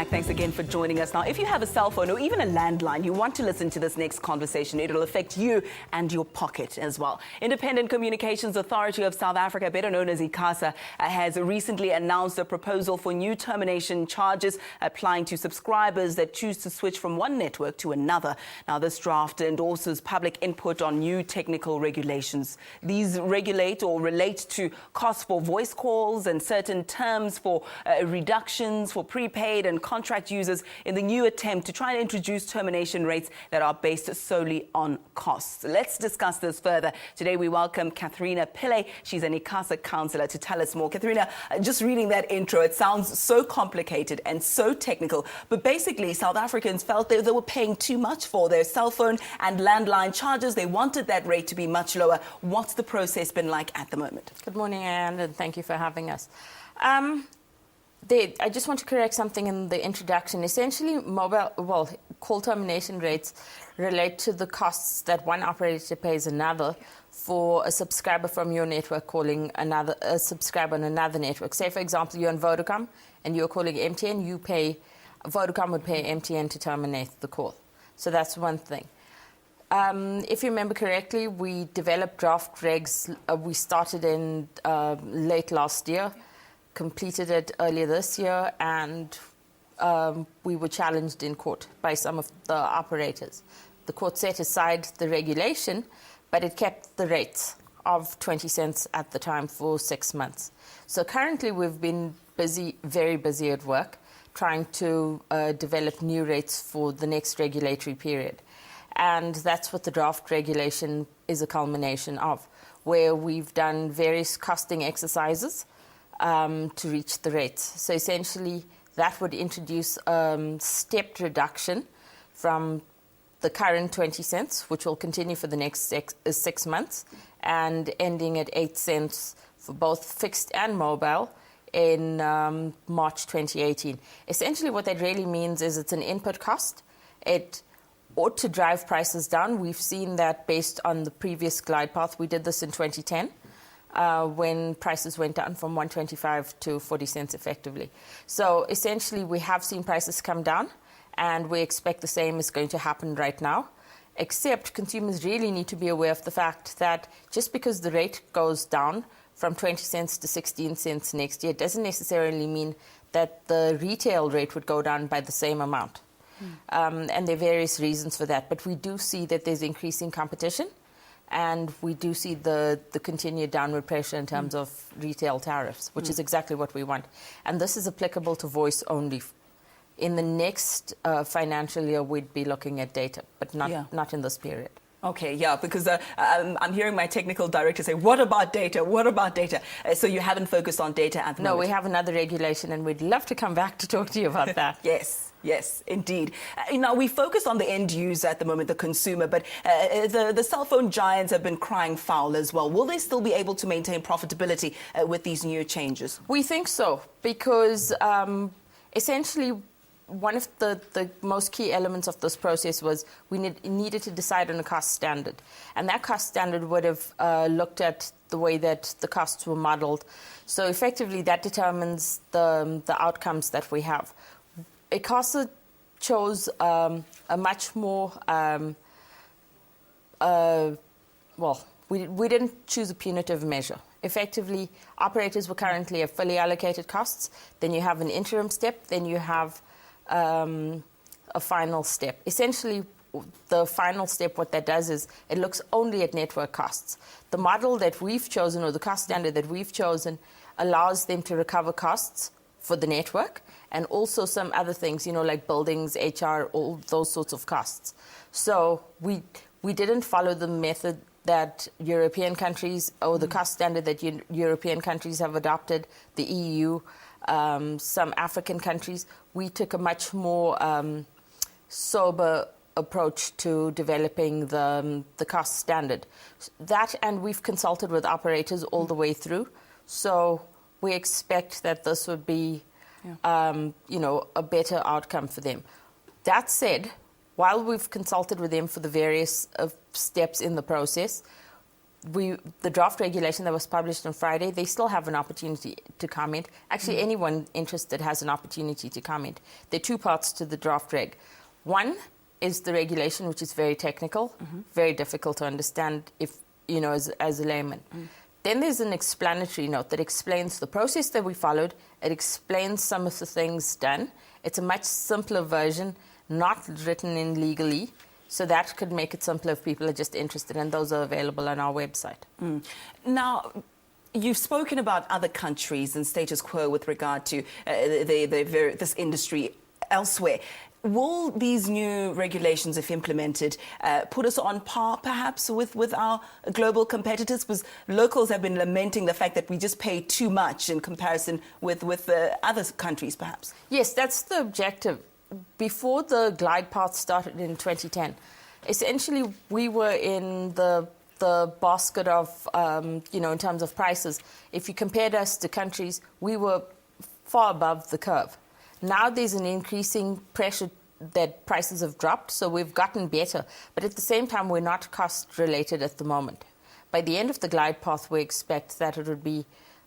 Thanks again for joining us. Now, if you have a cell phone or even a landline, you want to listen to this next conversation, it'll affect you and your pocket as well. Independent Communications Authority of South Africa, better known as ICASA, has recently announced a proposal for new termination charges applying to subscribers that choose to switch from one network to another. Now, this draft endorses public input on new technical regulations. These regulate or relate to costs for voice calls and certain terms for reductions for prepaid and contract users in the new attempt to try and introduce termination rates that are based solely on costs. Let's discuss this further. Today we welcome Katharina Pillay. She's an ICASA counsellor to tell us more. Katharina, just reading that intro, it sounds so complicated and so technical, but basically South Africans felt they were paying too much for their cell phone and landline charges. They wanted that rate to be much lower. What's the process been like at the moment? Good morning, Anne, and thank you for having us. I just want to correct something in the introduction. Essentially, call termination rates relate to the costs that one operator pays another for a subscriber from your network calling a subscriber on another network. Say, for example, you're on Vodacom and you're calling MTN, Vodacom would pay MTN to terminate the call. So that's one thing. If you remember correctly, we developed draft regs. We started in late last year, completed it earlier this year, and we were challenged in court by some of the operators. The court set aside the regulation, but it kept the rates of 20 cents at the time for 6 months. So currently we've been busy, very busy at work, trying to develop new rates for the next regulatory period. And that's what the draft regulation is a culmination of, where we've done various costing exercises to reach the rates. So essentially, that would introduce stepped reduction from the current 20 cents, which will continue for the next 6 months, and ending at 8 cents for both fixed and mobile in March 2018. Essentially, what that really means is it's an input cost. It ought to drive prices down. We've seen that based on the previous glide path. We did this in 2010. When prices went down from 125 to 40 cents effectively. So essentially, we have seen prices come down, and we expect the same is going to happen right now, except consumers really need to be aware of the fact that just because the rate goes down from 20 cents to 16 cents next year doesn't necessarily mean that the retail rate would go down by the same amount. And there are various reasons for that, but we do see that there's increasing competition. And we do see the continued downward pressure in terms of retail tariffs, which is exactly what we want. And this is applicable to voice only. In the next financial year, we'd be looking at data, but not in this period. Okay, yeah, because I'm hearing my technical director say, what about data? What about data? So you haven't focused on data at the moment? No, we have another regulation, and we'd love to come back to talk to you about that. Yes, indeed. Now, we focus on the end user at the moment, the consumer, but the cell phone giants have been crying foul as well. Will they still be able to maintain profitability with these new changes? We think so, because essentially one of the most key elements of this process was we needed to decide on a cost standard. And that cost standard would have looked at the way that the costs were modeled. So effectively, that determines the outcomes that we have. ICASA chose a much more, we didn't choose a punitive measure. Effectively, operators were currently at fully allocated costs. Then you have an interim step. Then you have a final step. Essentially, the final step, what that does is it looks only at network costs. The model that we've chosen, or the cost standard that we've chosen, allows them to recover costs for the network, and also some other things, like buildings, HR, all those sorts of costs. So we didn't follow the method that European countries, or the cost standard that European countries have adopted, the EU, some African countries. We took a much more sober approach to developing the cost standard. That, and we've consulted with operators all the way through. So we expect that this would be, a better outcome for them. That said, while we've consulted with them for the various steps in the process, the draft regulation that was published on Friday, they still have an opportunity to comment. Actually, anyone interested has an opportunity to comment. There are two parts to the draft reg. One is the regulation, which is very technical, very difficult to understand if, you know, as a layman. Then there's an explanatory note that explains the process that we followed. It explains some of the things done. It's a much simpler version, not written in legally, so that could make it simpler if people are just interested, and those are available on our website. Now, you've spoken about other countries and status quo with regard to this industry elsewhere. Will these new regulations, if implemented, put us on par, perhaps, with our global competitors? Because locals have been lamenting the fact that we just pay too much in comparison with other countries, perhaps. Yes, that's the objective. Before the glide path started in 2010, essentially we were in the basket of, you know, in terms of prices. If you compared us to countries, we were far above the curve. Now there's an increasing pressure that prices have dropped, so we've gotten better. But at the same time, we're not cost-related at the moment. By the end of the glide path, we expect that it would be,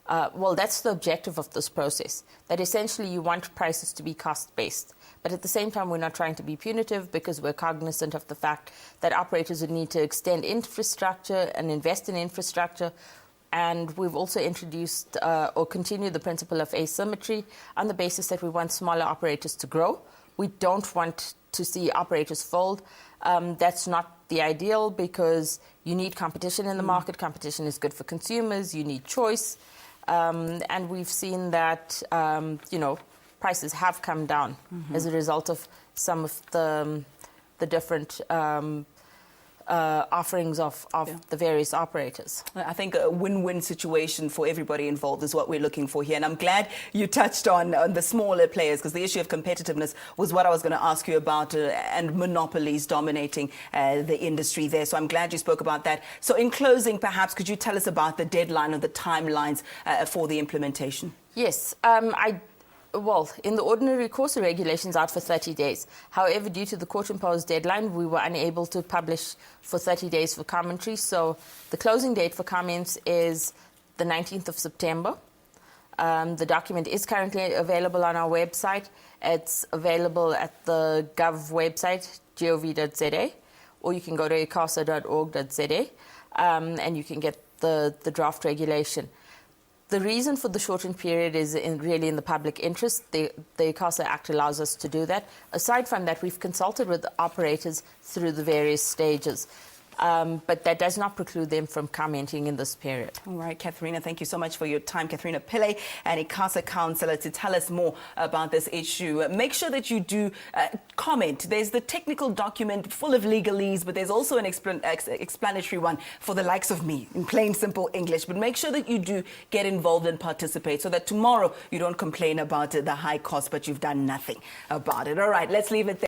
well, that's the objective of this process, that essentially you want prices to be cost-based. But at the same time, we're not trying to be punitive because we're cognizant of the fact that operators would need to extend infrastructure and invest in infrastructure. And we've also introduced or continued the principle of asymmetry on the basis that we want smaller operators to grow. We don't want to see operators fold. That's not the ideal because you need competition in the market. Competition is good for consumers. You need choice. And we've seen that, you know, prices have come down as a result of some of the different offerings of the various operators. I think a win-win situation for everybody involved is what we're looking for here. And I'm glad you touched on the smaller players, because the issue of competitiveness was what I was going to ask you about, and monopolies dominating the industry there. So I'm glad you spoke about that. So in closing, perhaps, could you tell us about the deadline or the timelines for the implementation? Yes. Well, in the ordinary course, the regulation's out for 30 days. However, due to the court-imposed deadline, we were unable to publish for 30 days for commentary. So the closing date for comments is the 19th of September. The document is currently available on our website. It's available at the Gov website, gov.za, or you can go to icasa.org.za, and you can get the draft regulation. The reason for the shortened period is really in the public interest. The ICASA Act allows us to do that. Aside from that, we've consulted with the operators through the various stages. But that does not preclude them from commenting in this period. All right, Katharina, thank you so much for your time. Katharina Pillay, an ICASA councillor, to tell us more about this issue. Make sure that you do comment. There's the technical document full of legalese, but there's also an explanatory one for the likes of me, in plain, simple English. But make sure that you do get involved and participate so that tomorrow you don't complain about the high cost, but you've done nothing about it. All right, let's leave it there.